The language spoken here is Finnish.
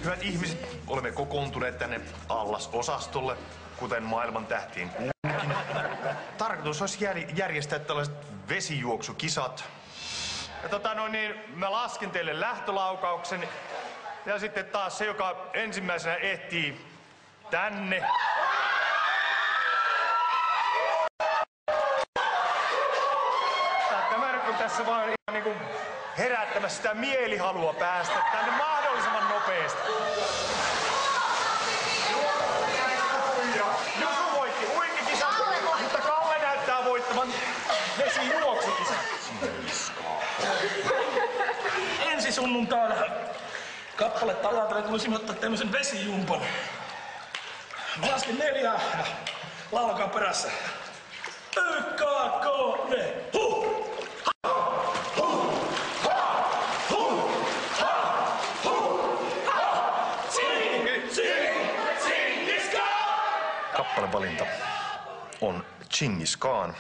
Hyvät ihmiset, olemme kokoontuneet tänne Allas-osastolle, kuten maailman tähtien kuuluukin. Tarkoitus olisi järjestää tällaiset vesijuoksukisat. Ja mä lasken teille lähtölaukauksen. Ja sitten taas se, joka ensimmäisenä ehtii tänne. Tämä kun tässä vaan ihan niinku herättämässä sitä mielihalua päästä tänne mahdollisimman nopeasti. Joku voitti uintikisan, mutta Kalle näyttää voittavan vesijuoksukisan. Ensi sunnuntaina kappaletta ajatellen tulisi ottaa tämmösen vesijumpan. Mä lasken 4 ja laulakaa perässä. 1, 2, 3, huh! Kappalevalinta on Dschingis Khan.